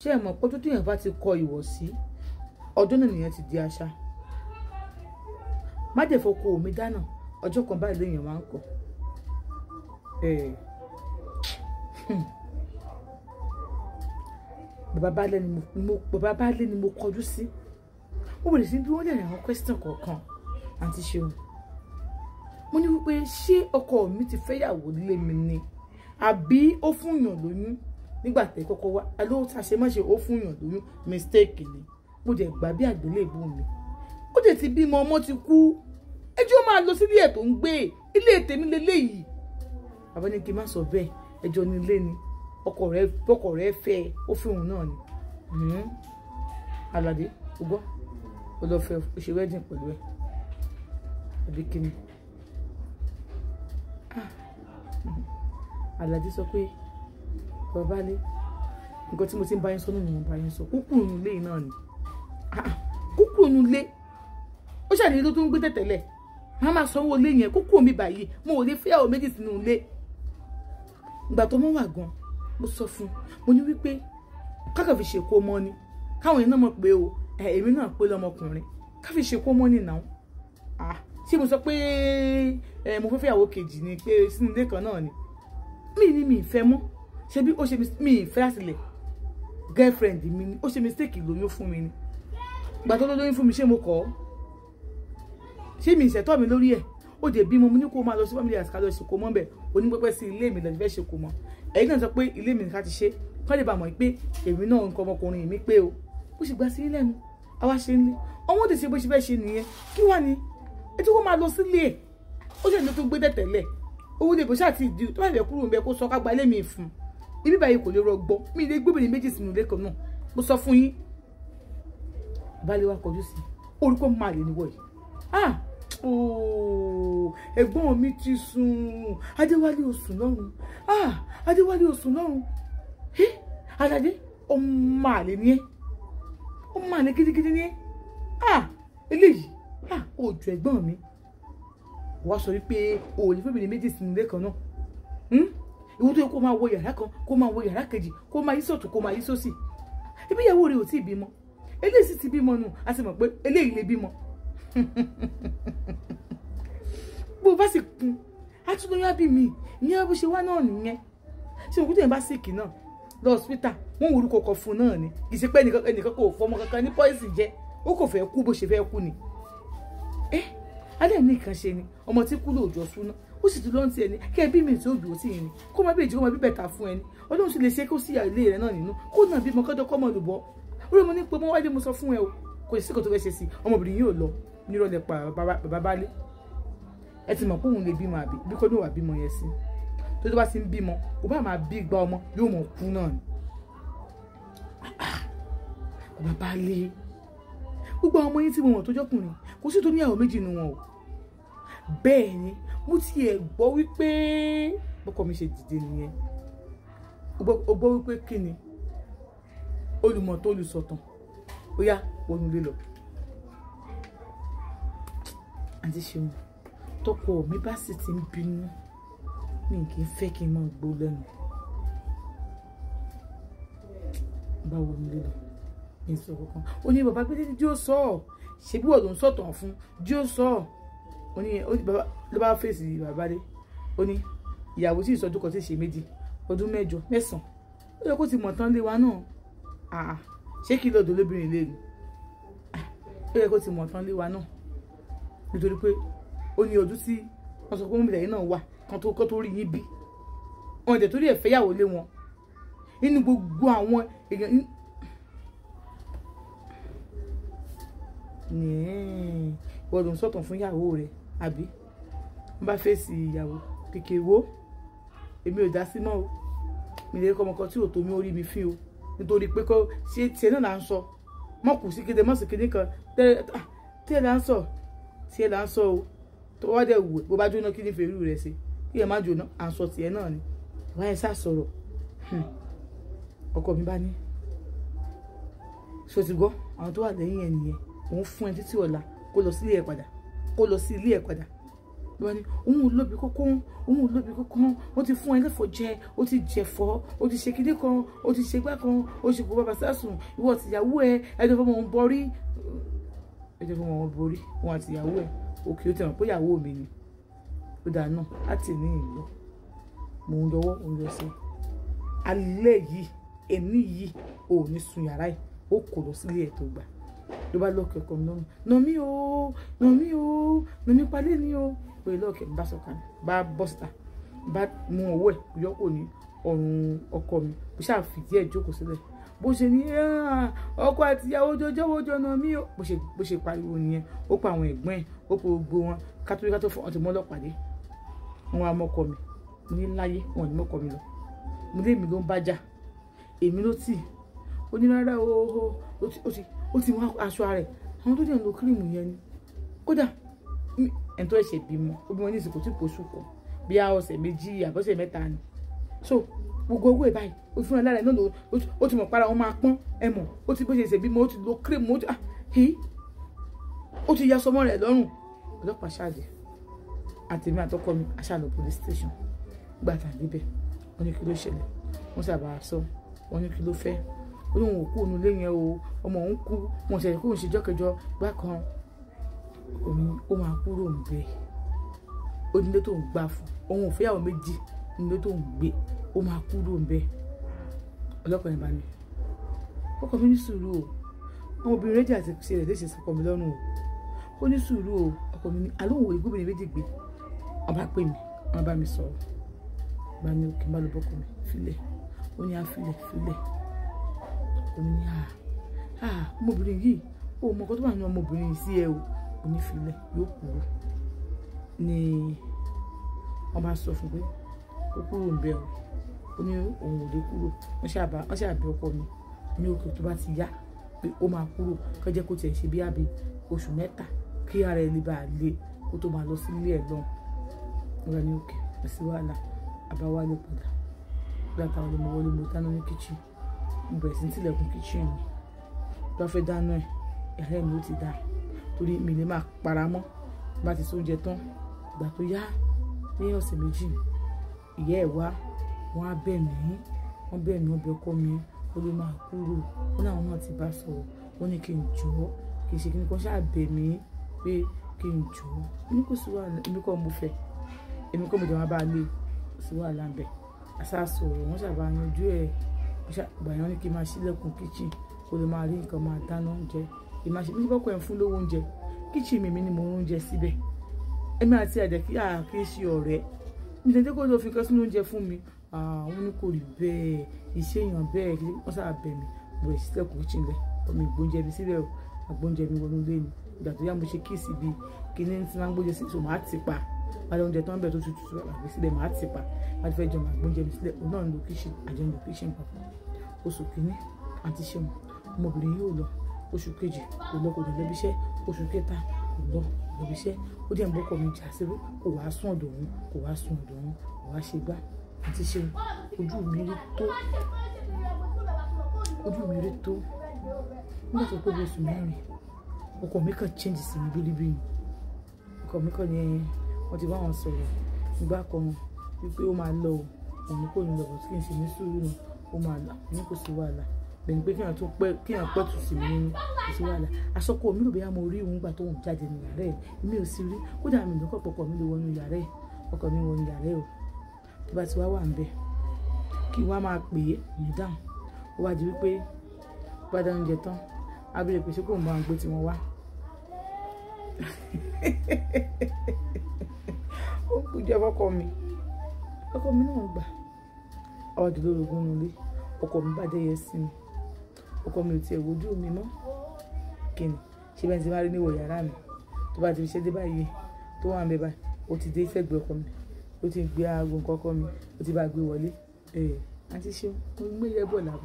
ṣé ẹ mọ̀ pé tó téèyàn bá ti kọ ìwọ̀sí ọdún náà nìyẹn ti di àṣà. má jẹ́ fọkọ mi dáná ọjọ́ kan báyìí lèèyàn máa ń kọ. bàbá baálé ni mo kọjú sí. ó bẹ̀rẹ̀ sí bí wọ́n lè rìn àwọn question kọ̀ọ̀kan àti ṣeun. mo ní wípé ṣé ọkọ mi ti fẹ́yàwó lé mi ni àbí ó fún yàn lóyún nígbà tẹ́ kọ́kọ́ wá alóhùn tá a ṣe má ṣe ó fún yàn lóyún mistake ni mo dẹ̀ gbà bí àgbélébù mi. ó dẹ̀ ti bímọ ọmọ ti kú ẹjọ́ máa lọ sílé ẹ̀ tó ń gbé ilé tèmi lélẹ́yìí. bàbá ní kí n má sọ bẹ́ẹ̀ ẹjọ́ ní ilé ni ọkọ rẹ̀ fẹ́ ó fi òun náà ni. Aládé o gbọ́ o lọ fẹ́ o ṣe wedding pẹ̀lú ẹ̀ àbí kí ni. Aládé sọ pé bàbá lé nǹkan tí mo ti ń bá yín sọ náà ni mo bá yín sọ kúkú inú ilé náà ni kúkú inú ilé ó ṣàdédé tó ń gbé tẹ̀tẹ̀lẹ̀ má máa sanwó ilé yẹn kúkú mi báyìí mo ò lè fẹ́yàwó méjì sínú ilé. ìgbà tó mọ́ wà gan mo sọ fún mo ní wípé kákà fi ṣèkó mọ́ ni káwọn èèyàn náà mọ̀ pé o èmi náà pé lọ́mọkùnrin ká fi ṣèkó mọ́ ni náà. ṣé mo sọ pé mo fẹ́ fẹ́yàwó kejì ni pé sínú ilé kan náà ni mi ìfẹ́ mọ́ ṣe bí ó ṣe mi ìfẹ́ àtìlẹ̀ girlfriend mi ni ó ṣe mistake lóyún fún mi ni ìgbà tó lóyún fún mi ṣé mo kọ́ ṣé mi ìṣẹ̀tọ́ mi lórí ẹ̀ ó dé bímọ mo ní kó máa lọ sí family àti ká lọ ṣèkó mọ́ bẹ̀ onípẹ́pẹ́ sí ilé mi lọ́ọ́ fẹ́ ṣèkó mọ́ ẹ̀yin náà sọ pé ilé mi nìkan ti ṣe kọ́ lè bá mọ̀ pé èmi náà nǹkan ọmọkùnrin mi pé o ó sì gbà sí lẹ́nu àwa ṣe ń lé ọmọ òde ṣe bó ṣe fẹ́ ṣe nìyẹn kí wá ni ẹ tí wọ́n máa lọ sílé ẹ̀ ó ṣe ní tó gbé tẹ̀tẹ̀lẹ̀ owó lè bó ṣáà ti di tó bá fẹ́ kúrò ń bẹ kó sọ ká gba ilé mi fún ibi báyìí kò lè rọgbọ mi lè gbóbìnrin méjì sínú ilé kan náà mo sọ fún yín. Baálé wa kọjú sí orúkọ máa lè níwọ̀ yìí ẹ̀gbọ́n mi ti sùn Adéwálé ò sùn lọ́rùn Adéwálé ò sùn lọ́rùn Aládé ọmọ àlè ni ẹ́ ọmọ àlè gidigidi ni ẹ́ eléyìí ó ju ẹ̀gbọ́n mi wàá sọ wípé o ò lè fẹ́bìnrin méjì sínú ilé kan náà ìwọ́n tó yẹ kó máa wọ yàrá kan kó máa wọ yàrá kejì kó máa yí sọ̀tún kó máa yí sósì ibi ìyàwó rẹ̀ ò tí ì bímọ eléyìí sì ti bímọ nù a sì mọ̀ pé eléyìí lè bímọ bó bá sì kun atúndóyún á bí mi ìyẹn bó ṣe wá náà nìyẹn ṣé òkú tẹ̀yìn bá sìkì náà lọ hospital wọn ò orúkọ kan fún náà ni kì í ṣe pé ẹnìkan kò fọmọ kankan ní pọ́ìsì jẹ ó kò fẹ́ kú bó ṣe fẹ́ kú ni alẹ́ ní nǹkan ṣe ni ọmọ tí kú lóòjọ́ súná ó sì tún lọ́n ti ẹni kí ẹbí mi tí ó dùn ó tì yín ni kó má bèjì kó má bí bẹ̀tà fún ẹni ọlọ́run sì lè ṣe kó sí ilé rẹ náà nínú kó náà bímọ kọ́jọ́ kọ́ mọ̀ lùbọ́ orí mo ní pé mo wáyé mo sọ fún ẹ o kò sí kò tó fẹ́ ṣe sí ọmọbìnrin yóò lọ nírọ̀lẹ́ pa bàbá Baálé ẹ ti mọ̀ pé òun lè bímọ àbí bí kò ní wà bímọ yẹn sí tó bá ti ń bímọ kò bá máa bí gba ọmọ yóò mọ̀ kú náà ni. Bàbá Baálé gbogbo àwọn ọmọ yín tí mo mọ̀ tó jọ́kùnrin kò sí tó ní àwọn méjì nínú wọn o bẹ́ẹ̀ ni mo ti ẹ̀ gbọ́ wípé bọ́kọ mi ṣe dìde nìyẹn o gbọ́ wípé kí ni olùmọ̀ tó olùsọ̀tàn ó yá wọnú ilé lọ. àti ṣeun tọkọ mi bá sì ti ń bínú mi kì í fẹ́ kí n máa gbó lẹ́nu bá wọnú ilé lọ ní sọ kankan ó ní bàbá gbé jí ó sọ ọ ṣebí wọ́n ló ń sọ̀tàn fún jí ó sọ ọ ó ní bàbá ló bá fèsì bàbá dé ó ní ìyàwó sì ìsọdún kan tí ṣe méjì ọdún mẹ́jọ mẹ́sàn-án ó yẹ kó ti mọ̀ tán lé wa náà ṣé kí lọ́dọ̀ lóbìnrin lè ní ó yẹ kó ti mọ̀ tán lé wa náà nítorí pé ó ní ọdún tí wọ́n sọ pé wọ́n bìlẹ̀ yìí náà wà kan tó rí yín bí wọn ìdẹ̀ torí ẹ̀fẹ́ yàwó lé wọn nínú gbogbo àwọn èèyàn wọ́n ló ń sọ̀tàn fún ìyàwó rẹ̀ àbí wọ́n bá fèsì ìyàwó kékeré wo èmi ò dá sí mọ́ o mi lè kọ́ ọmọkan tí ò tó mi orí mi fín o nítorí pé kó ṣe tiẹ̀ náà là ń sọ mọ́ kù sí kéde mọ́ sí kéde kan tí ẹ̀ là ń sọ tí ẹ̀ là ń sọ o tó wá dẹ̀ wù bó bá jóná kí ní fèrú rẹ̀ ṣe kí ẹ̀ má jóná à ń sọ tiẹ̀ náà ni wọ́n yẹn sá sọ̀rọ̀ ọkọ mi bá ní ṣó ti gbọ́ àwọn tó wà lẹ́yìn ẹ̀ nìyẹn òun fún ẹ títí ọ̀la kó lọ sí ilé ẹ̀ padà ló bá ní òun ò lóbi kankan òun ò lóbi kankan wọ́n ti fún ẹ lẹ́fọ̀ọ́ jẹ ó ti jẹ̀fọ́ ó ti ṣe kíní kan ó ti ṣe gbá kan ó ṣe kó bàbá sásùn ìwọ àtìyàwó ẹ ẹjọ́ fọmọ wọn borí wọn àtìyàwó ẹ òkè ó ti hàn pé ìyàwó mi ni ó dáa náà láti ní ìlú mò ń lọ́wọ́ òun lọ sí alẹ́ yìí èmi yìí ò ní sun yàrá yìí ó kò lọ sílé ẹ̀ tó gbà ló bá lọ́ọ̀kẹ́ ọkọ mi lọ́rùn nà mí palẹ́ ni o pé lọ́ọ̀kẹ́ bá sọ̀kan bá bọ́ síta bá mú owó ẹ̀ yọkò ní ọrùn ọkọ mi bó ṣáà fìdí ẹ̀ jókòó sílẹ̀ bó ṣe ní ọkọ àti ìyàwó jọjọ́ nà mí o bó ṣe pariwo nìyẹn ó pa àwọn ẹ̀gbọ́n ẹ̀ ó pa gbogbo wọn kátó fún ọtí mọ́lọ́pàá dé wọn á mọ́kọ mi ní láyé wọn ò ní mọ́kọ mi lọ mo lé mi ló ń bá jà èmi ló tì ó ní rárá ó ti mú aṣọ rẹ̀ àwọn tó dẹ̀ ń lo kírìmù yẹn ni kódà ẹni tó ẹ̀ṣẹ̀ bímọ ó bímọ ní ìsìnkú tí kò ṣùkọ bí a ọ̀sẹ̀ méjì àbọ̀sẹ̀ mẹ́ta ni so gbogbo owó ẹ̀ báyìí ó fún ẹ lára ẹ̀ náà ó ti mọ̀ para wọn máa pọ́n ẹ mọ̀ ó ti bó ṣe ṣe bímọ ó ti lo kírìmù ó ti ya sọmọ rẹ̀ lọ́rùn ọlọ́pàá ṣáàjì àtẹ̀mí àtọkọ mi aṣáàlọ́ police station gbàtà níbẹ̀ wọ́n ní kí ló ṣẹlẹ̀ wọ́n sábà sọ wọ́n ní kí ló fẹ́ ó ní òun ò kú òun lé yẹn o ọmọ òun kú wọn ṣẹlẹ̀ kó òun ṣe jọ́kẹjọ gbá kan ó máa kúrò ń bẹ onílé tó ń gbà fún òun ò fẹ́yàwó méjì onílé tó ń gbé ó máa kúrò ń bẹ ọlọ́pàá yẹn bá ní ọkọ mi ní sùúrù o ọmọbìnrin méjì àti ṣe rẹ̀ léṣe sọkọ mi lọ́rùn o ó ní sùúrù o ọkọ mi ní alóhùn ìgbóbìnrin méjì gbé wọn bá pè mí wọn bá mi sọ̀rọ̀ bá ní òkè má ló bọ́kọ mi filẹ̀ ó ní àfilẹ̀ ó ní ọmọbìnrin yìí ó mọ ọkọ tó wà ní ọmọbìnrin yìí sí ẹ o ó ní filẹ̀ yóò kúrò ní wọn bá sọ fún pé ó kúrò ń bẹ o ó ní òun ò lè kúrò wọn ṣàbẹ ọkọ mi ní òkè tó bá ti yá pé ó máa kúrò kọjá kó tiẹ̀ ṣe bí àbí oṣù mẹ́ta kí ara ẹ̀ lè bá a lé kó tó máa lọ sí ilé ẹ̀ lọ́hùn wọn ní òkè kò sí wàhálà àbáwálé padà gbàtà wọlé mo dáná ní kíchìn mo bẹ̀rẹ̀ sí ní tilẹ̀kùn kíchìn mi tó fẹ́ dáná ẹ̀ ẹ̀rẹ́ mi ó ti dá torí mi lè máa para mọ́ bá ti sóúnjẹ tán ìgbà tó yá ní ọ̀sẹ̀ méjì ìyá ẹ̀ wá wọ́n á bẹ̀ mí wọ́n bẹ̀ ọkọ mi ó ló máa kúrò ó láwọn náà ti bá sọ̀rọ̀ wọ́n ní kí n jọ̀ọ́ kì í ṣe kí n kọ́ ṣáà bẹ̀ mí pé kí n jọ̀ọ́ èmi kò sí wàhálà èmi kọ́ mo fẹ́ èmi kọ́ mo jẹ́ wọn bá lé sí wàhálà ń bẹ̀ àṣàṣọ̀rọ̀ wọ́n ṣàbá yanjú ẹ̀ gbàyàn ní kí n máa ṣílẹ̀kùn kíchìn kó lè máa rí nǹkan máa dáná oúnjẹ ìmáṣe bí bọ́kọ̀ ẹ̀ fún lówó oúnjẹ kíchìn mi ni mo ń oúnjẹ síbẹ̀ èmi àti àjẹ́ kí í ṣe ọ̀rẹ́ nítorí kó ló fi kọ́ sínú oúnjẹ fún mi àwọn ní kò rí bẹ́ẹ̀ iṣẹ́ èèyàn bẹ́ẹ̀ kí wọ́n sábà bẹ̀ mí bẹ̀rẹ̀ sílẹ̀kùn kíchìn lẹ̀ ọmọ ìgbóúnjẹ mi sílẹ̀ o àgbóúnjẹ mi wọnú lé ni ìgbà tó yá mo ṣe kíìsì bíi kíní tí máa ń gbóúnjẹ sí so màá ti pa wálé oúnjẹ tó ń bẹ̀ tó tutù àgbẹ̀ sílẹ̀ màá ti pa wá ti fẹ́ jẹun àgbóúnjẹ mi sílẹ̀ òun náà ń lo kíchìn àjọ ń lo kíchìn papọ̀ oṣù kìíní àti ṣeun ọmọbìnrin yóò lọ oṣù kejì kò lọ kò dé lọ́bi iṣẹ́ oṣù kẹta kò lọ lọ́bi iṣẹ́ ó dẹ̀ ń bọ́kọ̀ mi jà sí kò wá sún ọ̀dọ̀ òun kò wá ṣe gbá àti ṣeun ojú mi rí tó nígbà tó tóbi oṣù mẹ́rin ọkọ mi kàn change sí mi bílíbílì ọkọ mi kàn ní wọ́n ti bá wọn sọ̀rọ̀ nígbà kan wípé ó máa lọ òun kò ní lọ bọ̀ kí n sì ní sùúrù náà ó máa lọ ní kò sí wàhálà bẹ̀ni pé kíyàn pẹ̀tù sí mi nínú kò sí wàhálà aṣọ́kọ mi ò bẹ́yà mo rí òun gbà tó ń jáde ní yàrá ẹ̀ mi ò sí rí kódà mi lọ́kọ̀ pọ̀pọ̀ mi lè wọnú yàrá ẹ̀ ọkọ mi wọnú yàrá ẹ̀ o tó bá ti wá wà ń bẹ̀ kí wọ́n á máa pè é ní dáhùn ó wá di wípé bá dá oúnjẹ tán abúlé pé ṣé kò ń bá wọn gbé tiwọn wá ó ń pèjọ ọkọ mi náà gbà ọdún lórogún nulẹ̀ ọkọ mi bá dẹ́yẹ sí mi ọkọ mi ò tiẹ̀ wojú mi mọ́ kíni ṣé bẹ́ẹ̀ ti máa rí níwọ̀ yàrá mi tó bá ti fi ṣe dé báyìí tó wà ń bẹ báyìí ó ti dé sẹ́gbẹ̀ẹ́ ọkọ mi ó ti gbé aago nǹkan ọkọ mi ó ti bá gbé wọlé àti ṣe mo gbé yẹ bọ̀ làbọ̀.